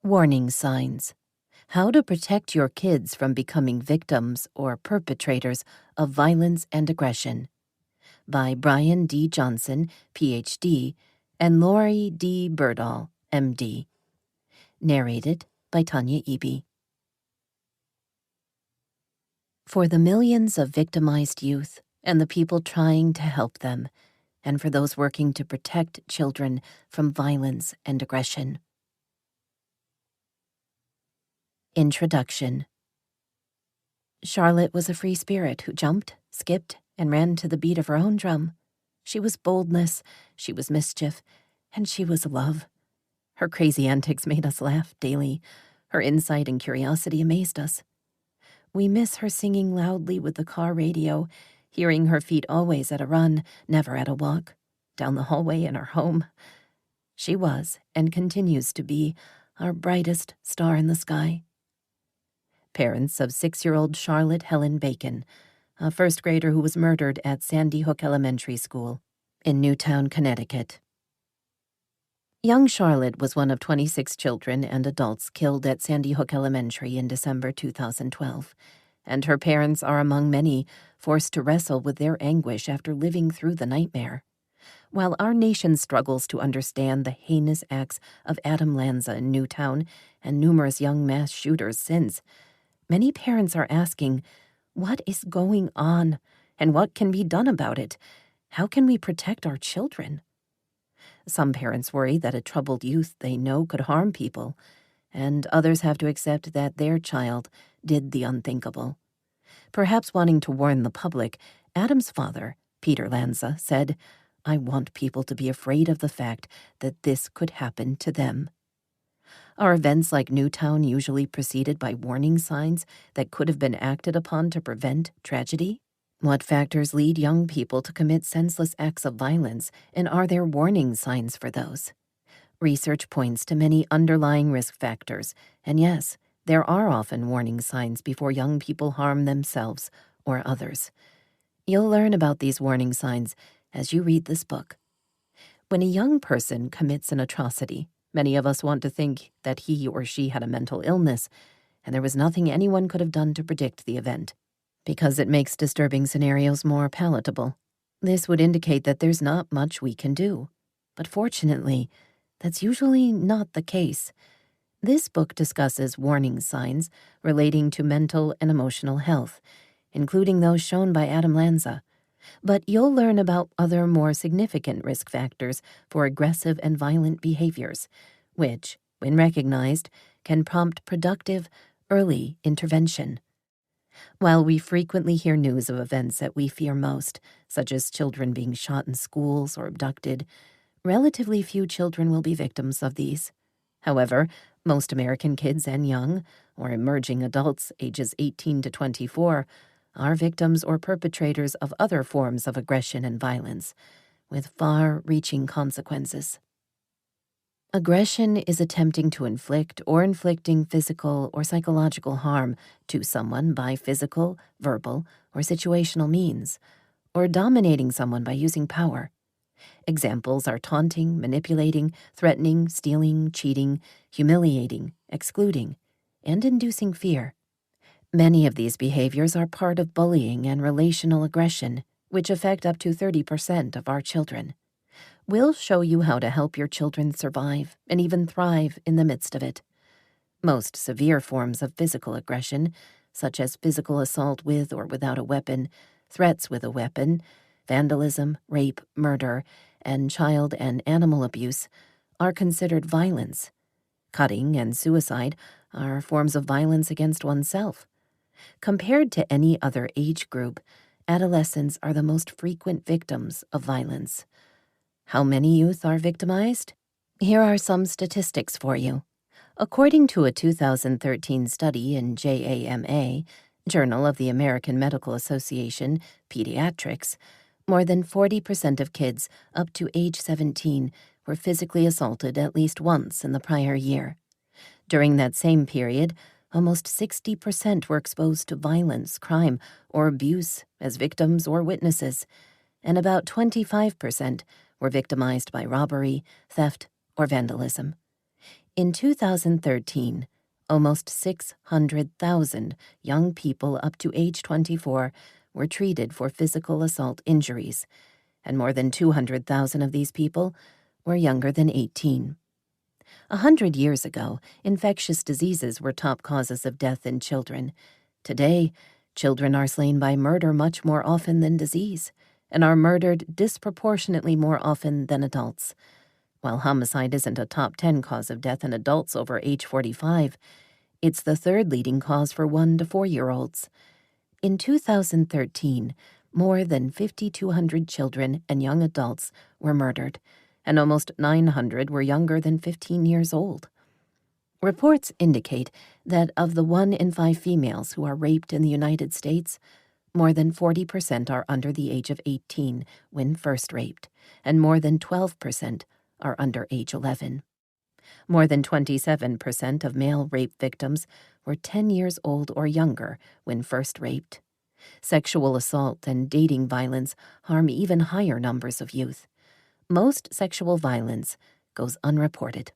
Warning signs. How to protect your kids from becoming victims or perpetrators of violence and aggression. By Brian D. Johnson, Ph.D., and Laurie D. Berdahl, M.D. Narrated by Tanya Eby. For the millions of victimized youth and the people trying to help them, and for those working to protect children from violence and aggression. Introduction. Charlotte was a free spirit who jumped, skipped, and ran to the beat of her own drum. She was boldness, she was mischief, and she was love. Her crazy antics made us laugh daily. Her insight and curiosity amazed us. We miss her singing loudly with the car radio, hearing her feet always at a run, never at a walk, down the hallway in our home. She was, and continues to be, our brightest star in the sky. Parents of 6-year-old Charlotte Helen Bacon, a first grader who was murdered at Sandy Hook Elementary School in Newtown, Connecticut. Young Charlotte was one of 26 children and adults killed at Sandy Hook Elementary in December 2012, and her parents are among many forced to wrestle with their anguish after living through the nightmare. While our nation struggles to understand the heinous acts of Adam Lanza in Newtown and numerous young mass shooters since, many parents are asking, what is going on, and what can be done about it? How can we protect our children? Some parents worry that a troubled youth they know could harm people, and others have to accept that their child did the unthinkable. Perhaps wanting to warn the public, Adam's father, Peter Lanza, said, "I want people to be afraid of the fact that this could happen to them." Are events like Newtown usually preceded by warning signs that could have been acted upon to prevent tragedy? What factors lead young people to commit senseless acts of violence, and are there warning signs for those? Research points to many underlying risk factors, and yes, there are often warning signs before young people harm themselves or others. You'll learn about these warning signs as you read this book. When a young person commits an atrocity, many of us want to think that he or she had a mental illness, and there was nothing anyone could have done to predict the event, because it makes disturbing scenarios more palatable. This would indicate that there's not much we can do. But fortunately, that's usually not the case. This book discusses warning signs relating to mental and emotional health, including those shown by Adam Lanza. But you'll learn about other more significant risk factors for aggressive and violent behaviors, which, when recognized, can prompt productive, early intervention. While we frequently hear news of events that we fear most, such as children being shot in schools or abducted, relatively few children will be victims of these. However, most American kids and young, or emerging adults ages 18 to 24, are victims or perpetrators of other forms of aggression and violence, with far-reaching consequences. Aggression is attempting to inflict or inflicting physical or psychological harm to someone by physical, verbal, or situational means, or dominating someone by using power. Examples are taunting, manipulating, threatening, stealing, cheating, humiliating, excluding, and inducing fear. Many of these behaviors are part of bullying and relational aggression, which affect up to 30% of our children. We'll show you how to help your children survive and even thrive in the midst of it. Most severe forms of physical aggression, such as physical assault with or without a weapon, threats with a weapon, vandalism, rape, murder, and child and animal abuse, are considered violence. Cutting and suicide are forms of violence against oneself. Compared to any other age group, adolescents are the most frequent victims of violence. How many youth are victimized? Here are some statistics for you. According to a 2013 study in JAMA, Journal of the American Medical Association, Pediatrics, more than 40% of kids up to age 17 were physically assaulted at least once in the prior year. During that same period, almost 60% were exposed to violence, crime, or abuse as victims or witnesses, and about 25% were victimized by robbery, theft, or vandalism. In 2013, almost 600,000 young people up to age 24 were treated for physical assault injuries, and more than 200,000 of these people were younger than 18. 100 years ago, infectious diseases were top causes of death in children. Today, children are slain by murder much more often than disease, and are murdered disproportionately more often than adults. While homicide isn't a top 10 cause of death in adults over age 45, it's the third leading cause for 1 to 4-year-olds. In 2013, more than 5,200 children and young adults were murdered, and almost 900 were younger than 15 years old. Reports indicate that of the 1 in 5 females who are raped in the United States, more than 40% are under the age of 18 when first raped, and more than 12% are under age 11. More than 27% of male rape victims were 10 years old or younger when first raped. Sexual assault and dating violence harm even higher numbers of youth. Most sexual violence goes unreported.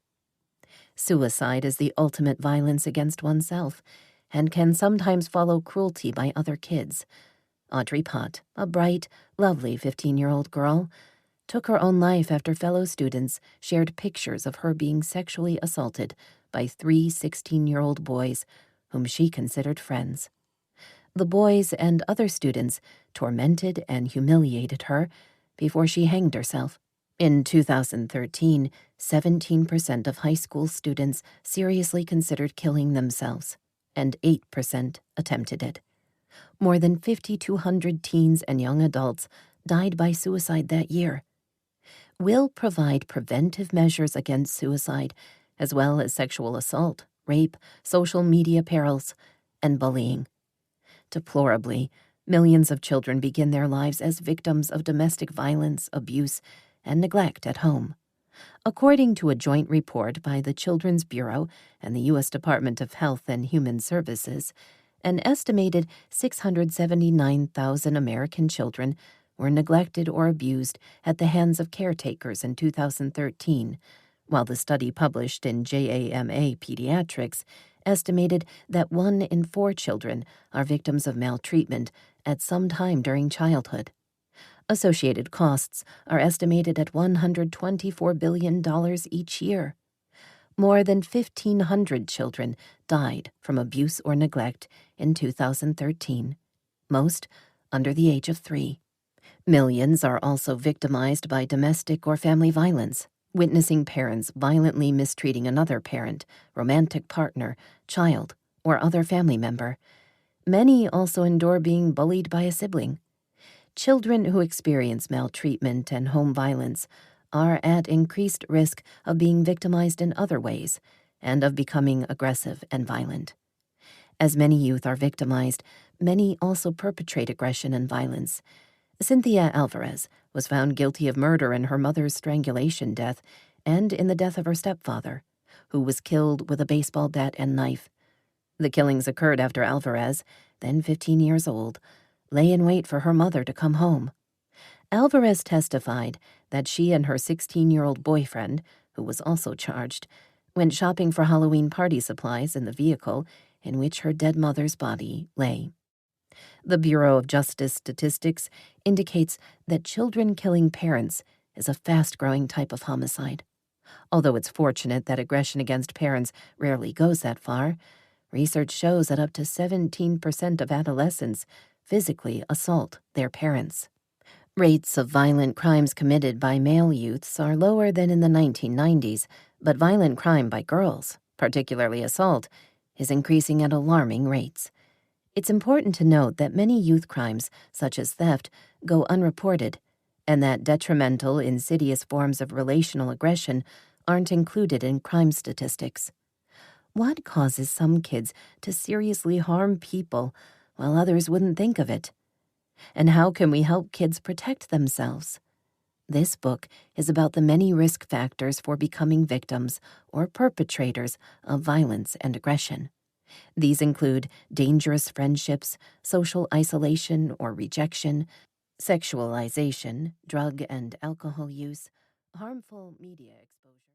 Suicide is the ultimate violence against oneself and can sometimes follow cruelty by other kids. Audrey Pott, a bright, lovely 15-year-old girl, took her own life after fellow students shared pictures of her being sexually assaulted by 3 16-year-old boys whom she considered friends. The boys and other students tormented and humiliated her before she hanged herself. In 2013, 17% of high school students seriously considered killing themselves, and 8% attempted it. More than 5,200 teens and young adults died by suicide that year. We'll provide preventive measures against suicide, as well as sexual assault, rape, social media perils, and bullying. Deplorably, millions of children begin their lives as victims of domestic violence, abuse, and neglect at home. According to a joint report by the Children's Bureau and the U.S. Department of Health and Human Services, an estimated 679,000 American children were neglected or abused at the hands of caretakers in 2013, while the study published in JAMA Pediatrics estimated that 1 in 4 children are victims of maltreatment at some time during childhood. Associated costs are estimated at $124 billion each year. More than 1,500 children died from abuse or neglect in 2013, most under the age of 3. Millions are also victimized by domestic or family violence, witnessing parents violently mistreating another parent, romantic partner, child, or other family member. Many also endure being bullied by a sibling. Children who experience maltreatment and home violence are at increased risk of being victimized in other ways and of becoming aggressive and violent. As many youth are victimized, many also perpetrate aggression and violence. Cynthia Alvarez was found guilty of murder in her mother's strangulation death and in the death of her stepfather, who was killed with a baseball bat and knife. The killings occurred after Alvarez, then 15 years old, lay in wait for her mother to come home. Alvarez testified that she and her 16-year-old boyfriend, who was also charged, went shopping for Halloween party supplies in the vehicle in which her dead mother's body lay. The Bureau of Justice Statistics indicates that children killing parents is a fast-growing type of homicide. Although it's fortunate that aggression against parents rarely goes that far, research shows that up to 17% of adolescents physically assault their parents. Rates of violent crimes committed by male youths are lower than in the 1990s, but violent crime by girls, particularly assault, is increasing at alarming rates. It's important to note that many youth crimes, such as theft, go unreported, and that detrimental, insidious forms of relational aggression aren't included in crime statistics. What causes some kids to seriously harm people while others wouldn't think of it? And how can we help kids protect themselves? This book is about the many risk factors for becoming victims or perpetrators of violence and aggression. These include dangerous friendships, social isolation or rejection, sexualization, drug and alcohol use, harmful media exposure.